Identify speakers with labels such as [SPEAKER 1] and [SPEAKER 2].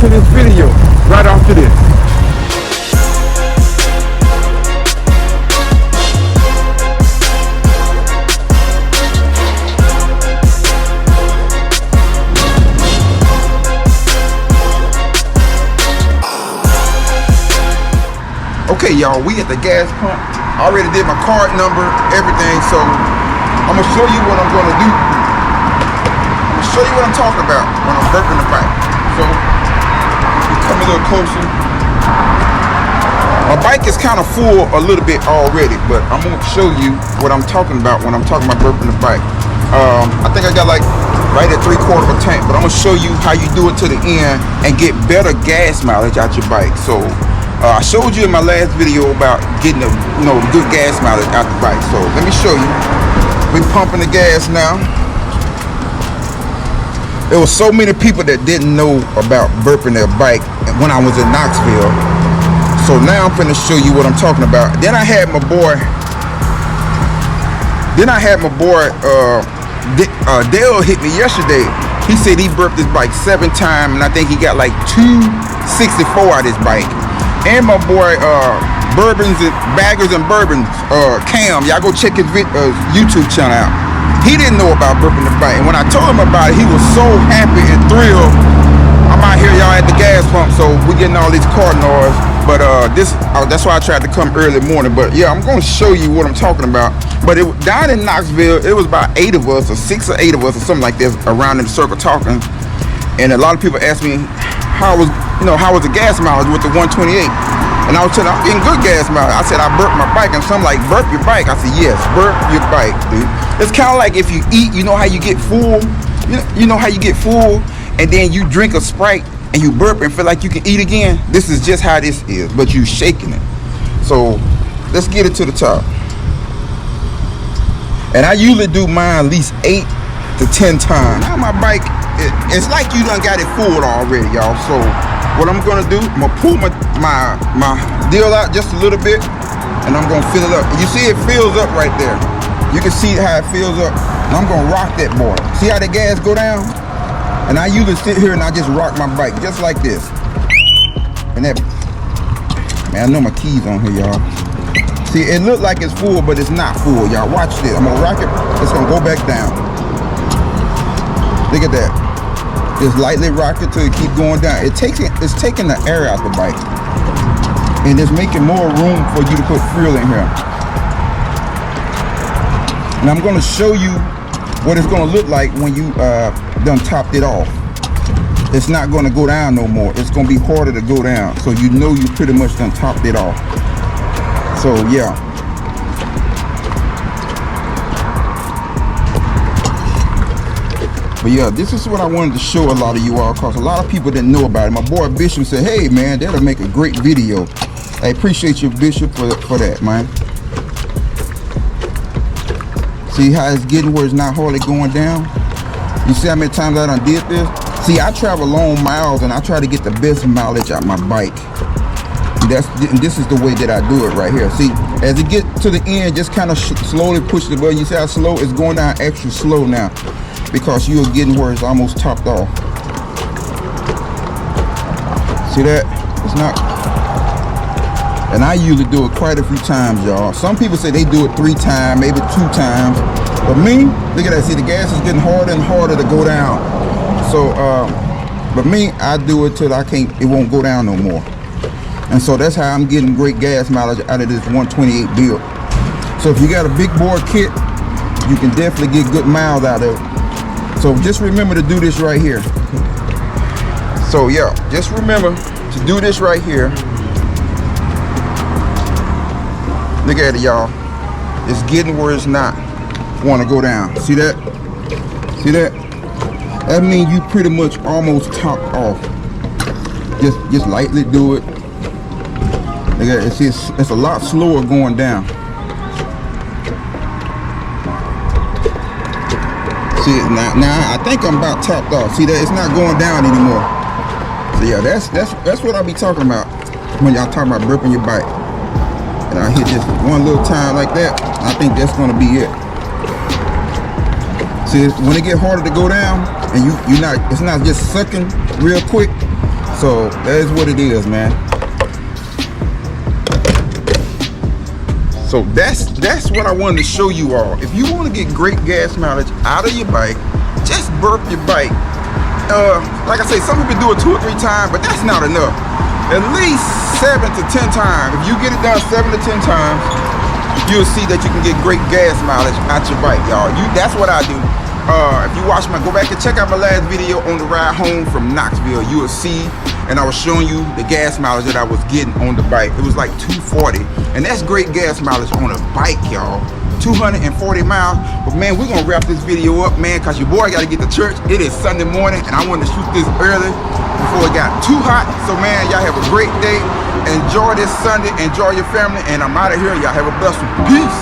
[SPEAKER 1] into this video right after this. Okay, y'all, we at the gas pump. I already did my card number, everything, so I'm gonna show you what I'm gonna do. I'm gonna show you what I'm talking about when I'm burping the bike. So, you come a little closer. My bike is kind of full a little bit already, but I'm gonna show you what I'm talking about when I'm talking about burping the bike. I think I got like right at 3/4 of a tank, but I'm gonna show you how you do it to the end and get better gas mileage out your bike. So, I showed you in my last video about getting the good gas mileage out the bike. So let me show you. We're pumping the gas now. There was so many people that didn't know about burping their bike when I was in Knoxville. So now I'm finna show you what I'm talking about. Then I had my boy Dale hit me yesterday. He said he burped his bike 7 times, and I think he got like 264 out of his bike. And my boy Baggers and Bourbons, Cam, y'all go check his YouTube channel out. He didn't know about burping the bike, and when I told him about it, he was so happy and thrilled. I'm out here, y'all, at the gas pump, so we getting all these car noise. But that's why I tried to come early morning. But yeah, I'm gonna show you what I'm talking about. But down in Knoxville, it was about 8 of us, or 6 or 8 of us, or something like this, around in the circle talking. And a lot of people asked me how was the gas mileage with the 128. And I was telling them, I'm getting good gas mileage. I said, I burped my bike. And some like, burp your bike. I said, yes, burp your bike, dude. It's kind of like if you eat, you know how you get full? You know how you get full, and then you drink a Sprite, and you burp and feel like you can eat again? This is just how this is, but you shaking it. So, let's get it to the top. And I usually do mine at least 8 to 10 times. Now my bike, it's like you done got it full already, y'all. So, what I'm gonna do, I'm gonna pull my deal out just a little bit, and I'm gonna fill it up. You see it fills up right there. You can see how it fills up. And I'm gonna rock that boy. See how the gas go down? And I usually sit here and I just rock my bike just like this. And that, man, I know my keys on here, y'all. See, it look like it's full, but it's not full, y'all. Watch this. I'm gonna rock it. It's gonna go back down. Look at that. Just lightly rock it till it keep going down. It's taking the air out the bike, and it's making more room for you to put fuel in here. And I'm going to show you what it's going to look like when you done topped it off. It's not going to go down no more. It's going to be harder to go down, so you know you pretty much done topped it off. So yeah. But yeah, this is what I wanted to show a lot of you all, because a lot of people didn't know about it. My boy Bishop said, hey man, that'll make a great video. I appreciate you, Bishop, for that, man. See how it's getting where it's not hardly going down? You see how many times I done did this? See, I travel long miles and I try to get the best mileage out my bike. This is the way that I do it right here. See, as it gets to the end, just kind of slowly push the button. You see how slow? It's going down extra slow now, because you're getting where it's almost topped off. See that? It's not. And I usually do it quite a few times, y'all. Some people say they do it 3 times, maybe 2 times. But me, look at that. See, the gas is getting harder and harder to go down. So, but me, I do it till it won't go down no more. And so that's how I'm getting great gas mileage out of this 128 build. So if you got a big bore kit, you can definitely get good miles out of it. So just remember to do this right here. So yeah, just remember to do this right here. Look at it, y'all. It's getting where it's not want to go down. See that? See that? That means you pretty much almost topped off. Just lightly do it. Look at it. It's a lot slower going down. See it now I think I'm about topped off. See that? It's not going down anymore. So yeah, that's what I be talking about when y'all talking about burping your bike. And I hit just one little time like that. I think that's gonna be it. See, when it get harder to go down, and it's not just sucking real quick. So that is what it is, man. So that's what I wanted to show you all. If you want to get great gas mileage out of your bike, just burp your bike. Like I say, some people do it 2 or 3 times, but that's not enough. At least 7 to 10 times. If you get it done 7 to 10 times, you'll see that you can get great gas mileage out your bike, y'all. That's what I do. If you watch go back and check out my last video on the ride home from Knoxville, you will see, and I was showing you the gas mileage that I was getting on the bike. It was like 240, and that's great gas mileage on a bike, y'all. 240 miles. But man, we're gonna wrap this video up, man, because your boy gotta get to church. It is Sunday morning, and I wanted to shoot this early before it got too hot. So man, y'all have a great day. Enjoy this Sunday, enjoy your family, and I'm out of here. Y'all have a blessed one. Peace.